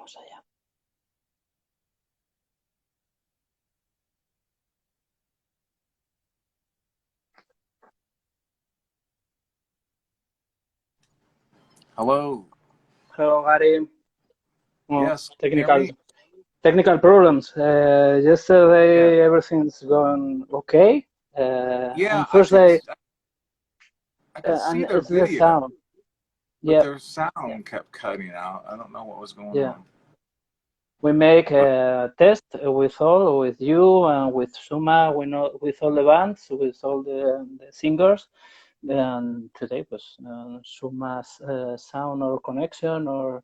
Vamos allá. Hello. Hello, Gary. Yes. Technical problems. Yesterday, everything's going okay. Yeah. On Thursday, I could see and their it's video, the sound. but their sound kept cutting out. I don't know what was going on. We make a test with you and with Suma, with all the bands, with all the singers. And today was Suma's sound or connection, or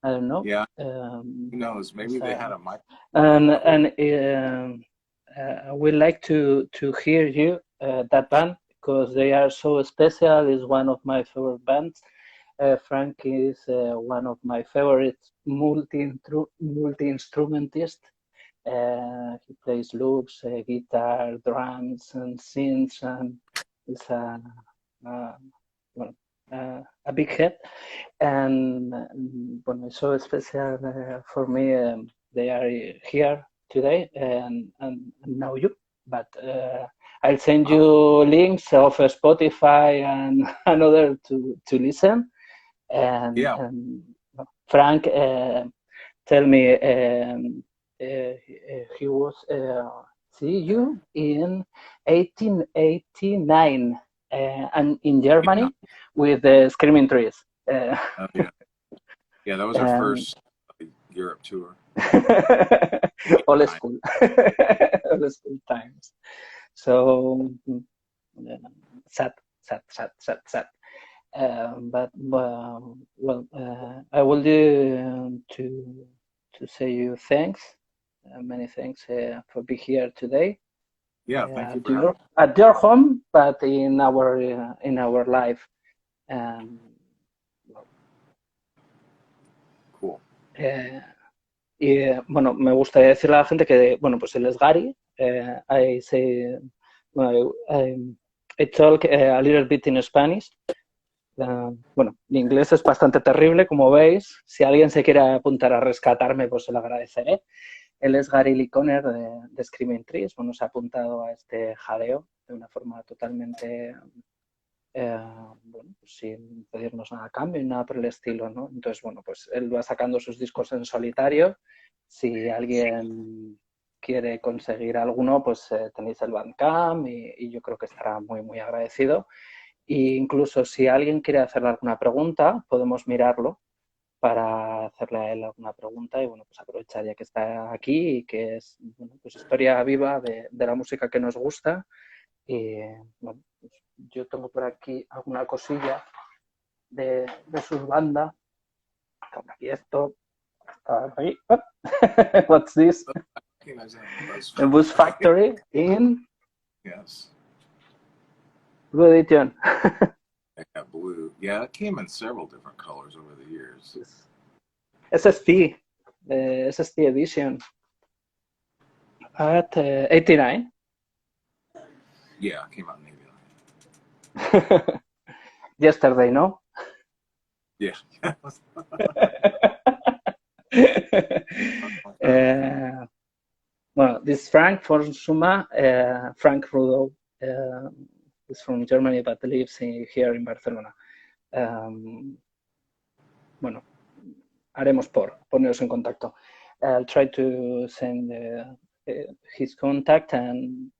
I don't know. Yeah. Who knows? Maybe they had a mic. And we'd like to hear you, that band, because they are so special. It's one of my favorite bands. Frank is one of my favorite multi-instrumentist. He plays loops, guitar, drums, and synths, and is a big head. And it's so special for me. They are here today, and now you. But I'll send you links of Spotify and another to listen. And Frank tell me he was see you in 1889 and in Germany with the Screaming Trees. Yeah, that was our first Europe tour. Old school times. So sad. But I will do to say you thanks, many thanks for being here today. Yeah, thank you at your home, but in our life. Cool. Y me gustaría decirle a la gente que, pues él es Gary. I say, I talk a little bit in Spanish. Mi inglés es bastante terrible, como veis. Si alguien se quiere apuntar a rescatarme, pues se lo agradeceré. Él es Gary Liconer de Screaming Trees. Se ha apuntado a este jaleo de una forma totalmente, pues sin pedirnos nada a cambio y nada por el estilo, ¿no? Entonces, pues él va sacando sus discos en solitario. Si alguien quiere conseguir alguno, pues tenéis el Bandcamp y yo creo que estará muy, muy agradecido. E incluso si alguien quiere hacerle alguna pregunta, podemos mirarlo para hacerle a él alguna pregunta y pues aprovechar ya que está aquí y que es pues historia viva de la música que nos gusta. Y pues yo tengo por aquí alguna cosilla de sus bandas. Por aquí esto. Aquí. What's this? The Bus Factory in Blue Edition. Blue. Yeah, it came in several different colors over the years. SST edition at 89. Yeah, it came out in 89. Yesterday, no? Yeah. This is Frank from Suma. Frank Rudolph is from Germany but lives here in Barcelona. Haremos poneros en contacto. I'll try to send his contact and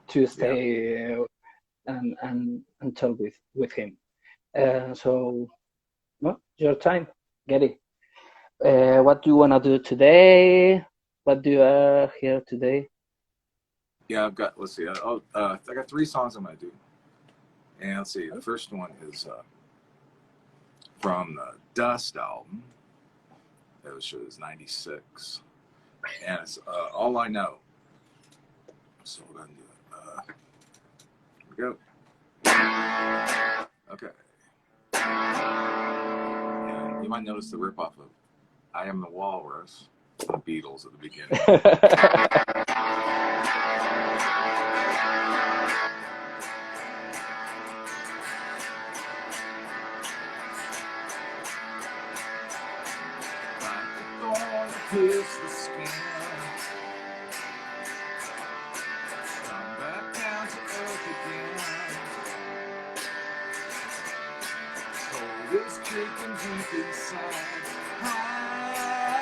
to stay and talk with him. Your time, Gary. What do you want to do today? What do you have here today? Yeah, I've got, let's see, I got 3 songs I'm going to do. And let's see, the first one is from the Dust album. That was 96. And it's All I Know. So we're going to do it. Here we go. Okay. And you might notice the ripoff of I Am the Walrus from the Beatles at the beginning. pierce the skin. Come back down to earth again. Cold is creeping deep inside. High,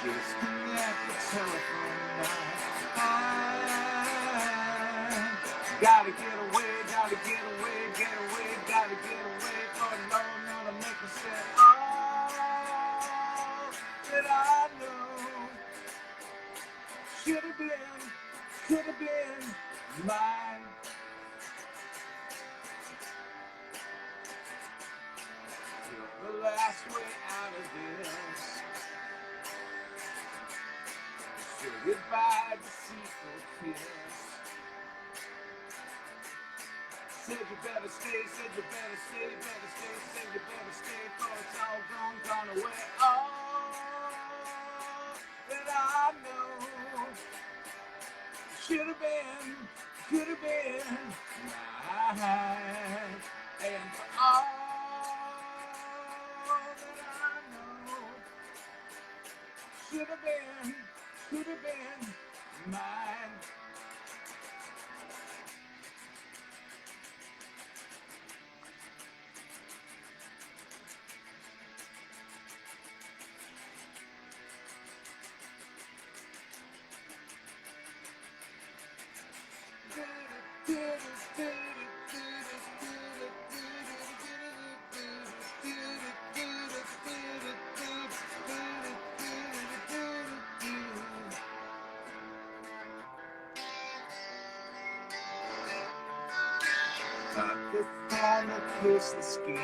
disconnect the telephone line. High, gotta get away, gotta get away, get away, gotta get away for no one to make me say, oh, that I know should have been, could have been mine. The last way out of this. Say goodbye, deceitful kiss. Said you better stay, said you better stay, better stay, said you better stay, for it's all gone away. Oh, that I know should have been, could have been mine. And for all that I know should have been, could have been mine. The time to kiss the skin.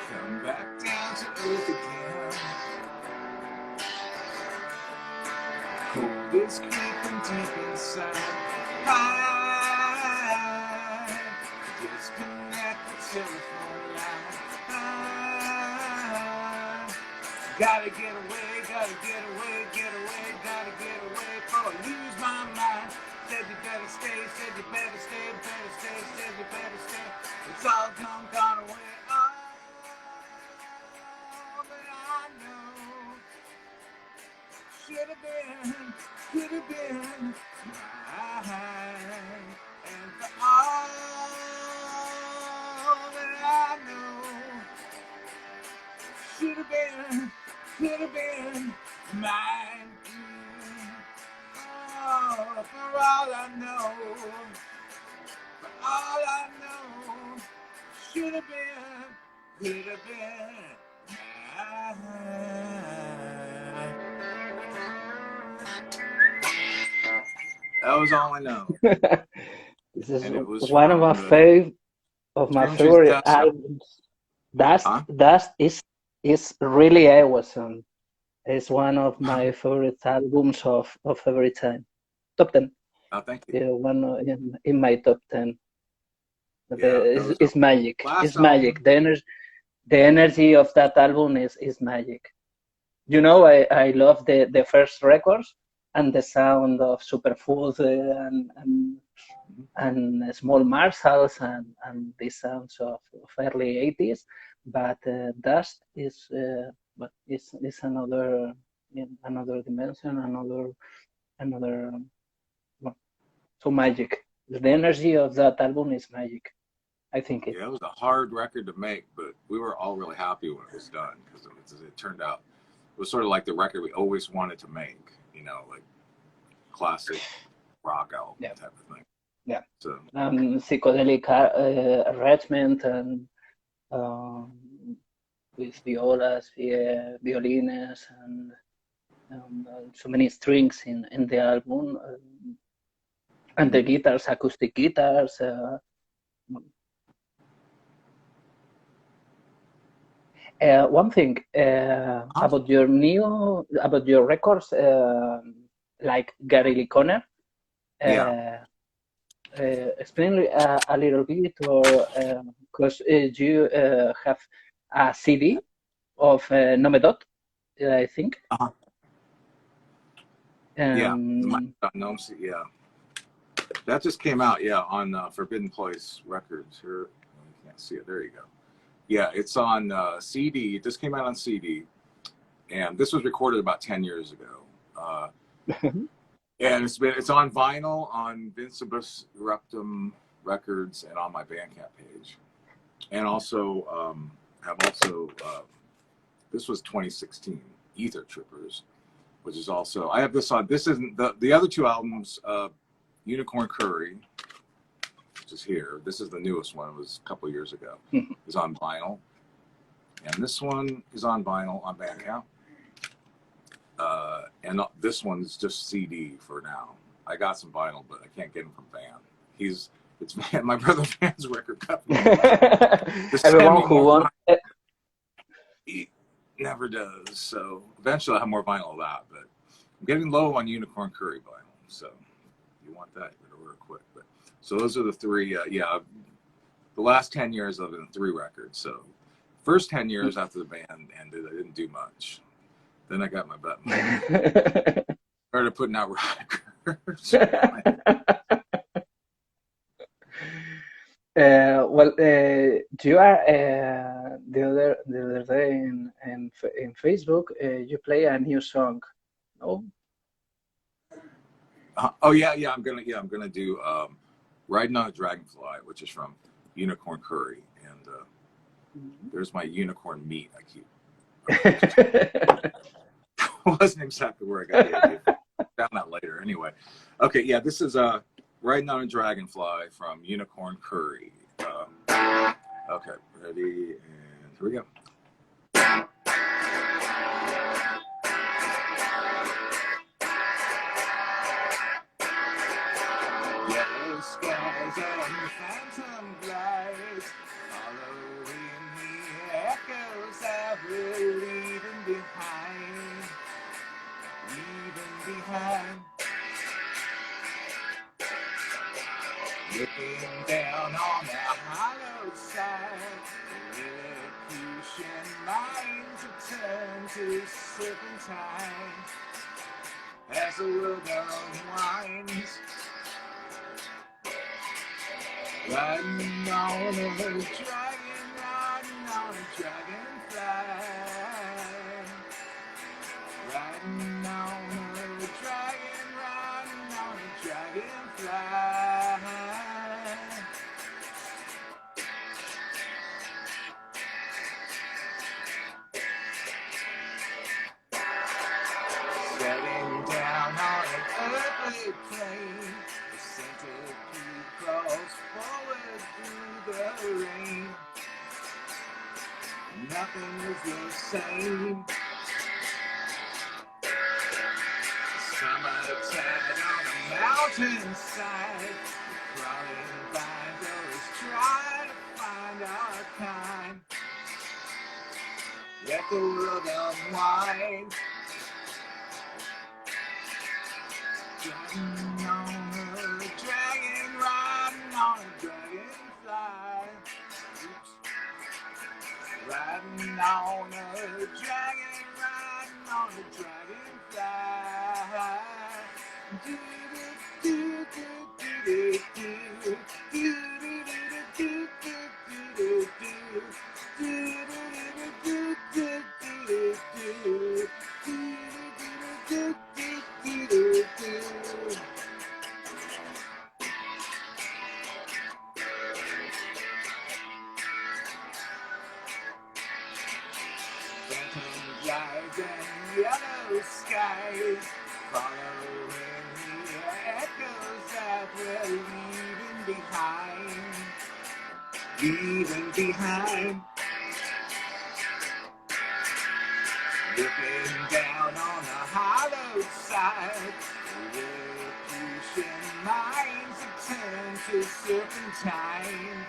Come back down to earth again. Cold is creeping deep inside. High, disconnect the telephone line. High, gotta get away, gotta get away, get away, gotta get away, before I lose my mind. Said you better stay, said you better stay, better stay, said you better stay. It's all gone away. Oh, but I know should have been, could have been mine. And for all that I know should have been, could have been mine. Oh, for all I know, for all I know, should have been, could have been mine. That was all I know. This is And it was one of my favorite albums. Dust is really awesome. It's one of my favorite albums of every time. Top 10. Oh, thank you. Yeah, one in my top 10. Yeah, it's magic. It's magic. The energy of that album is magic. You know, I love the first records and the sound of Superfood and Small Marshalls and the sounds of early 80s. But Dust is another dimension, another well, so magic. The energy of that album is magic. I think it. Yeah, it was a hard record to make, but we were all really happy when it was done because it turned out, it was sort of like the record we always wanted to make, you know, like classic rock album type of thing. Yeah. So psychedelic arrangement and with violas, violines, and so many strings in the album, and the guitars, acoustic guitars. One thing about your records, like Gary Lee Conner. Explain a little bit, or because you have a CD of Nomedot, I think. Yeah, that just came out, on Forbidden Place Records. Here, you can't see it. There you go. Yeah, it's on CD. It just came out on CD, and this was recorded about 10 years ago. And it's on vinyl on Vincibus Reptum Records and on my Bandcamp page. And also this was 2016 Ether Trippers, which is also, I have this on. This isn't the other two albums. Unicorn Curry, which is here. This is the newest one. It was a couple of years ago. Is on vinyl, and this one is on vinyl on Bandcamp. And this one's just CD for now. I got some vinyl, but I can't get them from Van. It's Van, my brother Van's record company. Everyone who wants it. He never does. So eventually I'll have more vinyl of that, but I'm getting low on Unicorn Curry vinyl. So if you want that, you better order quick. But so those are the three. The last 10 years I've been 3 records. So first 10 years after the band ended, I didn't do much. Then I got my butt moved. Started putting out records. You are the other day in Facebook. You play a new song. Oh. I'm gonna do "Riding on a Dragonfly," which is from Unicorn Curry, and there's my unicorn meat. I keep. Wasn't exactly where I got the idea. Found that later. Anyway, okay, yeah, this is "Riding on a Dragonfly" from Unicorn Curry. Okay, ready, and here we go. Yellow skies and phantom lights, following the echoes that we're leaving behind. Looking down on the hollow side, the Lilliputian minds have turned to serpentine as the world unwinds. Riding on a dragon, riding on a dragonfly. Riding on a dragon, riding on a dragonfly. Setting down on an earthly plane, the centipede crawls forward through the rain. Nothing is the same. Summertime on a mountainside, the crawling binders try to find our kind. Let the world unwind. Riding on a dragon, riding on a dragonfly. Oops. Riding on a dragon, riding on a dragonfly. Do do do do do do do do and yellow skies, following the echoes that we're leaving behind. Leaving behind. Looking down on the hollow side, the Lilliputian minds have turned to serpentine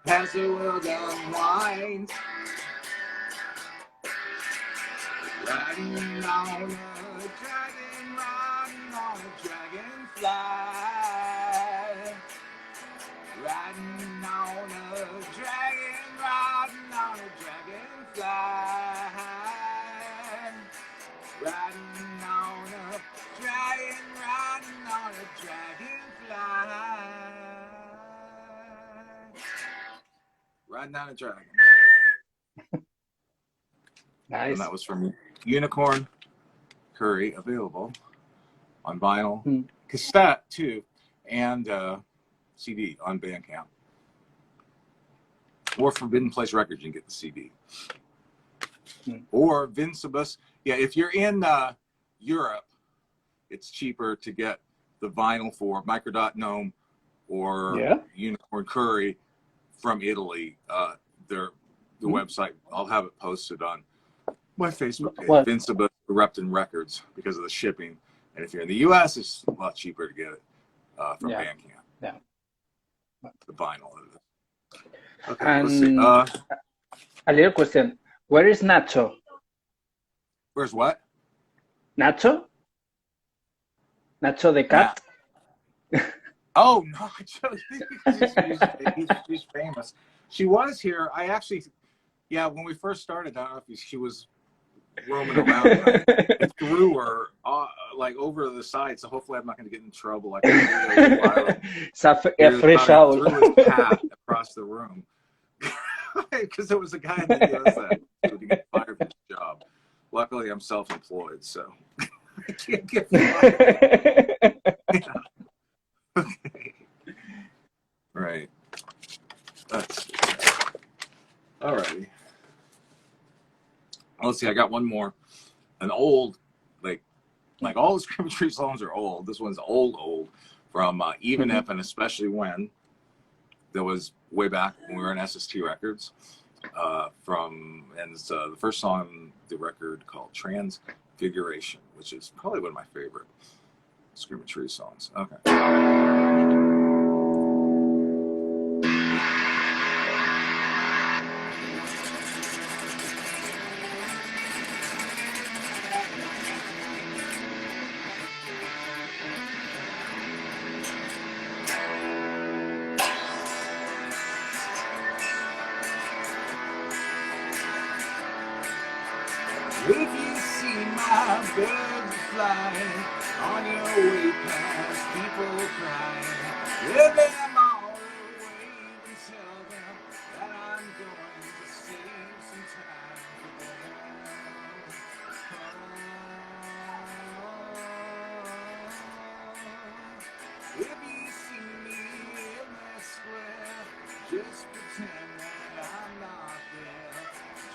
as the world unwinds. Riding on a dragon, riding on a dragonfly. Riding on a dragon, riding on a dragonfly. Riding on a dragon, riding on a dragonfly. Riding Down a Dragon. Nice. And that was from Unicorn Curry, available on vinyl, cassette too, and CD on Bandcamp. Or Forbidden Place Records, you can get the CD. Or Vincibus. Yeah, if you're in Europe, it's cheaper to get the vinyl for Microdot Gnome or Unicorn Curry from Italy. The website, I'll have it posted on my Facebook page, Vincibus Erupting Records, because of the shipping. And if you're in the US, it's a lot cheaper to get it from Bandcamp. Yeah. The vinyl. Okay, And let's see. A little question. Where is Nacho? Where's what? Nacho? Nacho the cat? Oh, no. She's famous. She was here. I actually, when we first started, I don't know if she was roaming around. I threw her like over the side, so hopefully I'm not going to get in trouble. Like It's a fresh out. Threw his cat across the room because there was a guy that does that to get fired from his job. Luckily, I'm self-employed, so I can't get fired. Okay. Right. That's all righty. Let's see. I got one more. An old, like all the Screaming Tree songs are old. This one's old from Even If and Especially When. That was way back when we were in SST Records. And it's the first song on the record called Transfiguration, which is probably one of my favorite Screaming Tree songs. Okay. If you see my birds flying on your way past, people crying, let them all away and tell them that I'm going to save some time for them. If you see me in the square, just pretend that I'm not there.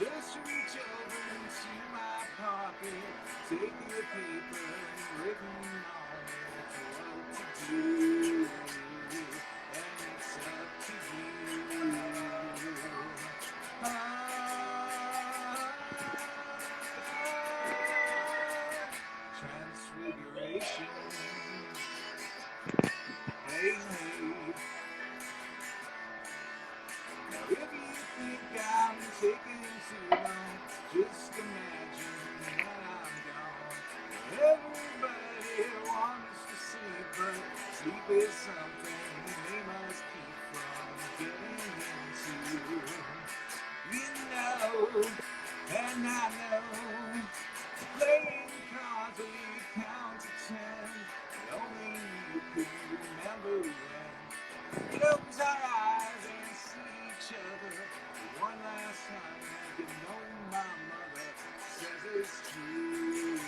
Just reach over into my pocket, take your paper and written on it what to do, and it's up to you. Transfiguration. Hey, hey. Now if you think I'm taking too long, just imagine that I'm gone. Everybody wants to sleep, but sleep is something they must keep from getting into. You know, and I know, playing cards when you count to 10, only you could remember when. Close our eyes and see each other one last time. You know my mother says it's true.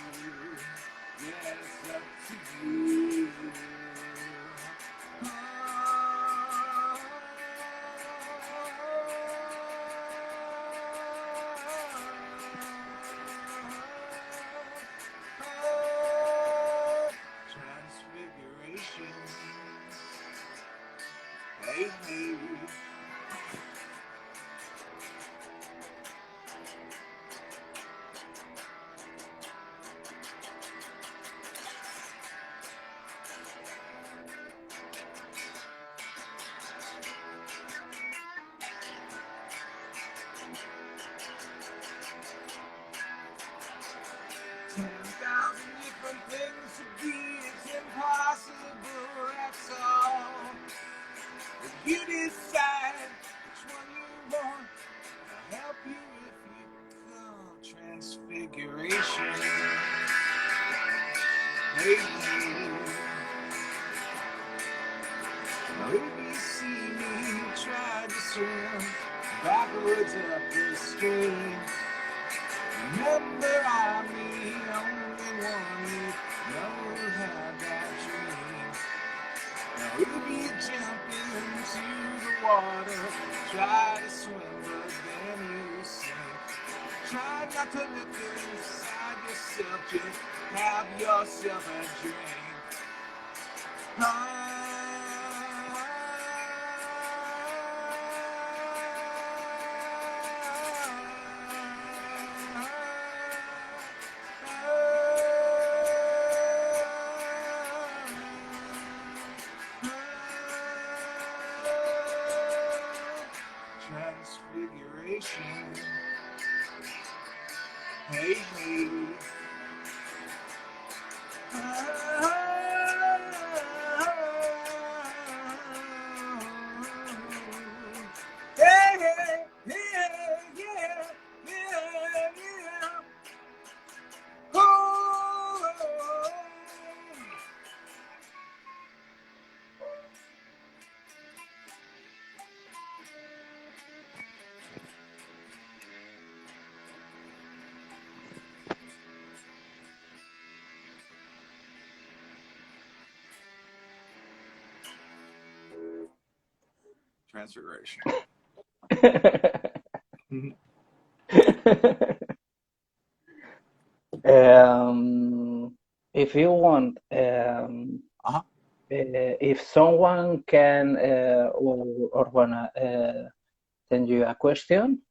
Yeah, it's up to you. Transfiguration. Hey, hey. Different things to be, it's impossible, that's all. If you decide which one you want, I'll help you if you come. Transfiguration. Hey, now if you see me try to swim, Backwoods up the street. Remember, I'm the only one who knows how that dream. Now if you jump into the water, try to swim, but then you sink. Try not to look inside yourself, just have yourself a drink. Transfiguration. Hey, hey. Yeah, yeah, yeah, yeah, yeah, yeah. Oh. Transfiguration. If you want, if someone can or wanna send you a question,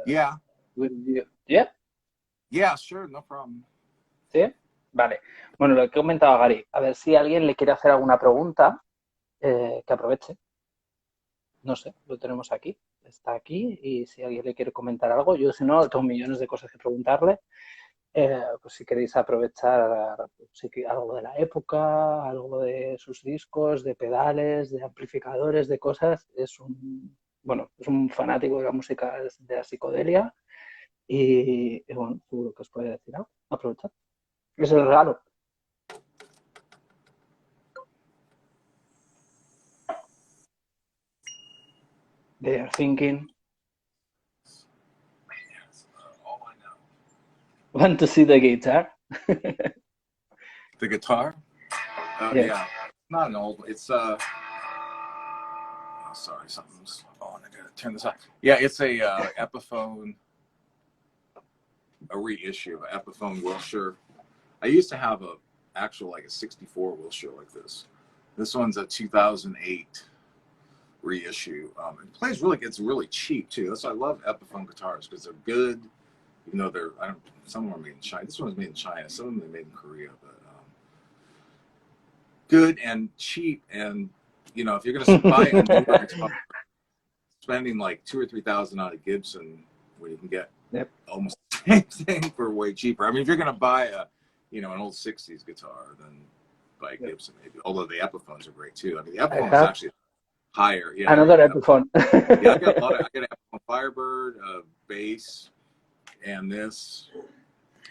Yeah. will you? Yeah. Yeah, sure, no problem. ¿Sí? Vale. Bueno, lo que he comentado a Gary, a ver si alguien le quiere hacer alguna pregunta, que aproveche. No sé, lo tenemos aquí. Está aquí y si alguien le quiere comentar algo, yo si no, tengo millones de cosas que preguntarle. Pues si queréis aprovechar algo de la época, algo de sus discos, de pedales, de amplificadores, de cosas, es un fanático de la música de la psicodelia y bueno, seguro que os puede decir algo. Aprovechad. Es el regalo. They are thinking. All I know. Want to see the guitar? The guitar? Yeah. Not an old. It's oh, sorry, something's on. I gotta turn this off. Yeah, it's a Epiphone, a reissue of Epiphone Wilshire. I used to have a actual like a '64 Wilshire like this. This one's a 2008 reissue. It plays really. It's really cheap too. That's why I love Epiphone guitars because they're good. Even though they're, some of them are made in China. This one's made in China. Some of them are made in Korea, but good and cheap. And you know, if you're gonna buy a newer guitar, spending like $2,000 or $3,000 on a Gibson, where you can get almost the same thing for way cheaper. I mean, if you're gonna buy a, you know, an old '60s guitar, then buy a Gibson maybe. Although the Epiphones are great too. I mean, the Epiphone is actually higher. Yeah, another Epiphone. Yeah, I got an Epiphone Firebird, bass, and this.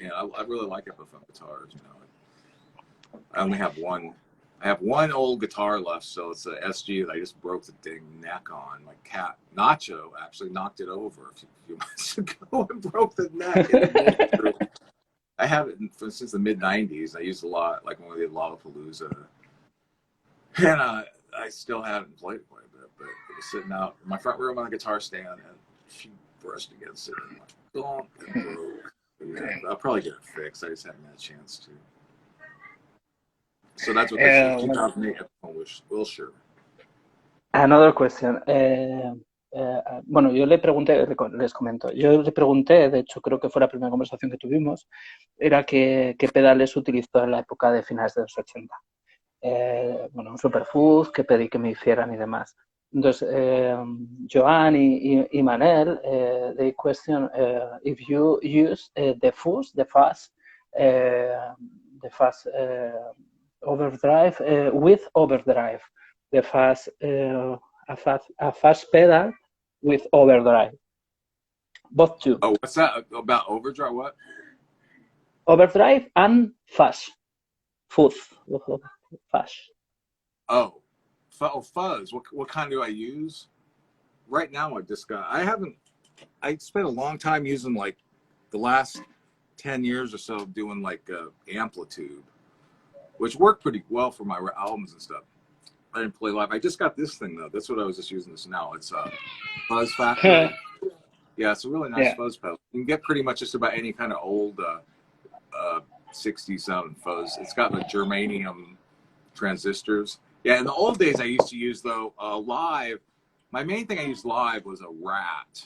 Yeah, I really like Epiphone guitars. You know, I only have one. I have one old guitar left, so it's a SG that I just broke the dang neck on. My cat Nacho actually knocked it over a few months ago and broke the neck. I have it since the mid '90s. I used a lot, like when we did Lollapalooza, and I still haven't played it quite a bit. But it was sitting out in my front room on a guitar stand, and she brushed against it and like, it broke. Yeah, I'll probably get it fixed. I just haven't had a chance to. So that's what this is. 2008 Wilshire. Another question. Bueno, yo le pregunté, les comento, yo le pregunté, de hecho creo que fue la primera conversación que tuvimos, era qué pedales utilizó en la época de finales de los 80. Bueno, un Superfuzz, que pedí que me hicieran y demás. Entonces, Joan y Manel, they question if you use the fast overdrive with overdrive, the fast a fast pedal with overdrive, both two. Oh, what's that about overdrive? What? Overdrive and fuzz. Oh, fuzz. What kind do I use? right now I spent a long time using like the last 10 years or so doing like amplitude, which worked pretty well for my albums and stuff. I didn't play live. I just got this thing though. That's what I was just using this now. It's Fuzz Factory. Yeah, it's a really nice fuzz pedal. You can get pretty much just about any kind of old 60s sounding fuzz. It's got the germanium transistors. Yeah, in the old days I used to use though live. My main thing I used live was a Rat,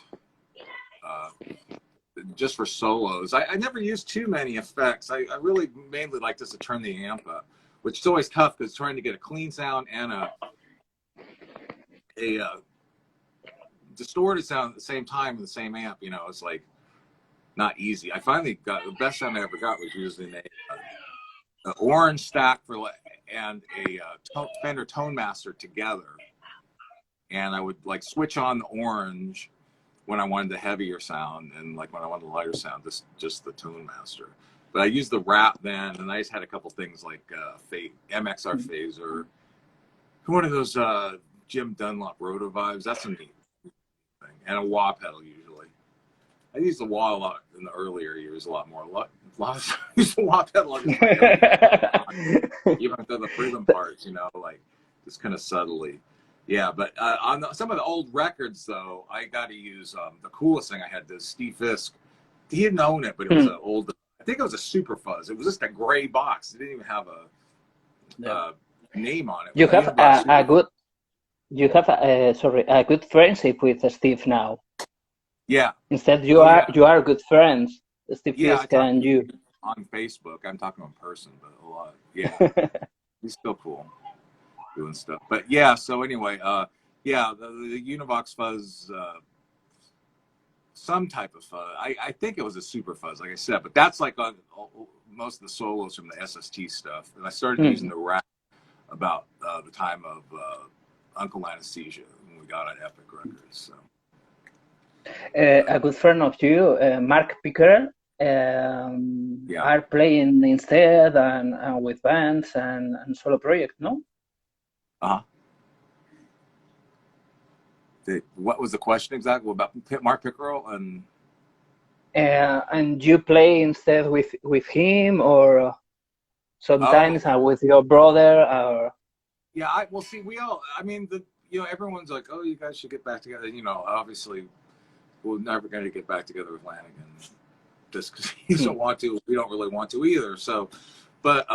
just for solos. I never used too many effects. I really mainly like just to turn the amp up, which is always tough because trying to get a clean sound and a distorted sound at the same time in the same amp, you know, it's like not easy. I finally got the best sound I ever got was using a orange stack and a Fender Tone Master together, and I would like switch on the orange when I wanted the heavier sound, and like when I wanted the lighter sound, just the Tone Master. But I used the Rat then, and I just had a couple things like MXR Phaser, one of those Jim Dunlop Roto Vibes. That's a neat thing, and a wah pedal usually. I used the wah a lot in the earlier years, a lot more. Used the wah pedal just like even to the rhythm parts, you know, like just kind of subtly. Yeah, but on some of the old records, though, I got to use the coolest thing I had, the Steve Fisk. He didn't own it, but it was an old, I think it was a Super Fuzz. It was just a gray box. It didn't even have a name on it. You have a good friendship with Steve now. Yeah. Instead, you are good friends, Steve Fisk and you. On Facebook, I'm talking in person, but a lot. Yeah, he's still cool. Doing stuff, but yeah. So anyway, the Univox Fuzz, some type of fuzz. I think it was a Super Fuzz, like I said, but that's like on most of the solos from the SST stuff. And I started using the Rat about the time of Uncle Anesthesia when we got on Epic Records. So a good friend of you, Mark Picker, are playing instead and with bands and solo projects, no? What was the question exactly about Mark Pickerel and you play instead with him or sometimes with your brother or? Yeah, well, see, I mean, everyone's like, oh, you guys should get back together. You know, obviously, we're never going to get back together with Lanigan just because he doesn't want to. We don't really want to either. So, but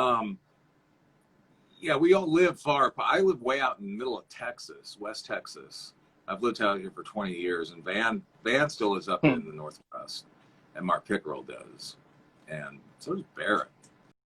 yeah, we all live far apart. I live way out in the middle of Texas, West Texas. I've lived out here for 20 years, and Van still is up in the Northwest, and Mark Pickerel does, and so does Barrett.